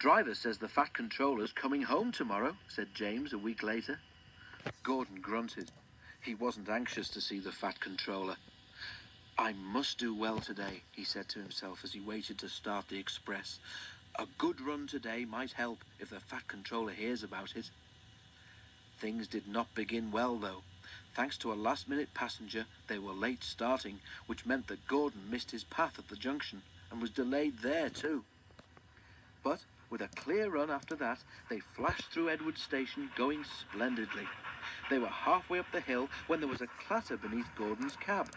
"Driver says the Fat Controller's coming home tomorrow," said James a week later. Gordon grunted. He wasn't anxious to see the Fat Controller. "I must do well today," he said to himself as he waited to start the express. "A good run today might help if the Fat Controller hears about it." Things did not begin well, though. Thanks to a last-minute passenger, they were late starting, which meant that Gordon missed his path at the junction and was delayed there too. But with a clear run after that, they flashed through Edward Station, going splendidly. They were halfway up the hill when there was a clatter beneath Gordon's cab.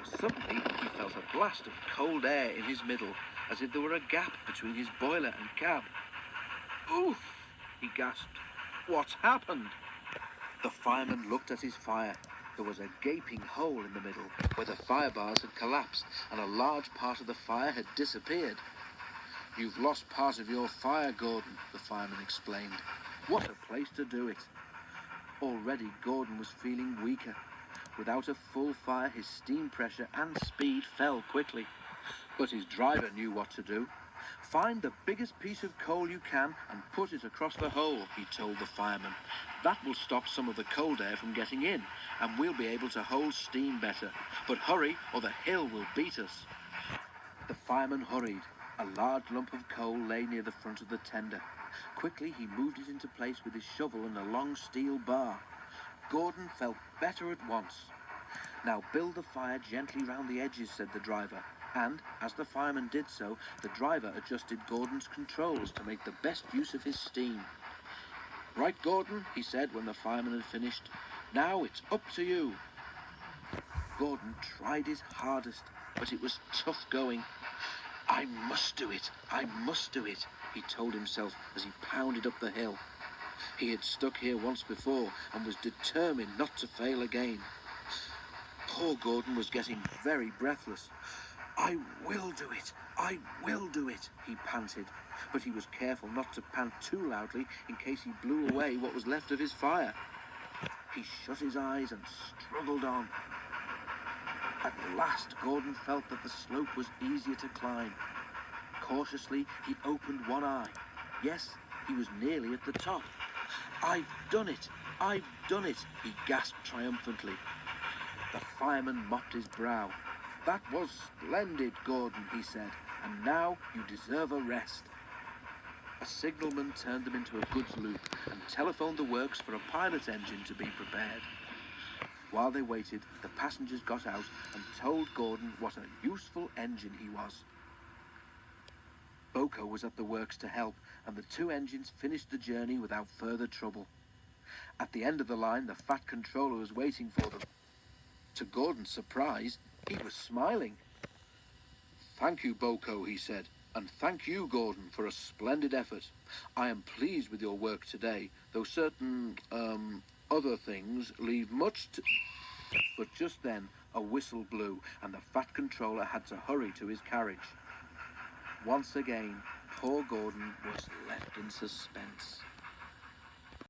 Suddenly, he felt a blast of cold air in his middle, as if there were a gap between his boiler and cab. "Oof!" he gasped. "What's happened?" The fireman looked at his fire. There was a gaping hole in the middle where the fire bars had collapsed and a large part of the fire had disappeared. "You've lost part of your fire, Gordon," the fireman explained. "What a place to do it." Already Gordon was feeling weaker. Without a full fire, his steam pressure and speed fell quickly. But his driver knew what to do. "Find the biggest piece of coal you can and put it across the hole," he told the fireman. "That will stop some of the cold air from getting in, and we'll be able to hold steam better. But hurry, or the hill will beat us." The fireman hurried. A large lump of coal lay near the front of the tender. Quickly he moved it into place with his shovel and a long steel bar. Gordon felt better at once. "Now build the fire gently round the edges," said the driver. And, as the fireman did so, the driver adjusted Gordon's controls to make the best use of his steam. "Right, Gordon," he said when the fireman had finished. "Now it's up to you." Gordon tried his hardest, but it was tough going. "I must do it, I must do it," he told himself as he pounded up the hill. He had stuck here once before and was determined not to fail again. Poor Gordon was getting very breathless. "I will do it, I will do it," he panted, but he was careful not to pant too loudly in case he blew away what was left of his fire. He shut his eyes and struggled on. At last Gordon felt that the slope was easier to climb. Cautiously he opened one eye. Yes, he was nearly at the top. "I've done it, I've done it," he gasped triumphantly. The fireman mopped his brow. "That was splendid, Gordon," he said, "and now you deserve a rest." A signalman turned them into a goods loop and telephoned the works for a pilot engine to be prepared. While they waited, the passengers got out and told Gordon what a useful engine he was. BoCo was at the works to help, and the two engines finished the journey without further trouble. At the end of the line, the Fat Controller was waiting for them. To Gordon's surprise, he was smiling. "Thank you, BoCo," he said, "and thank you, Gordon, for a splendid effort. I am pleased with your work today, though certain, other things leave much to—" But just then, a whistle blew, and the Fat Controller had to hurry to his carriage. Once again, poor Gordon was left in suspense.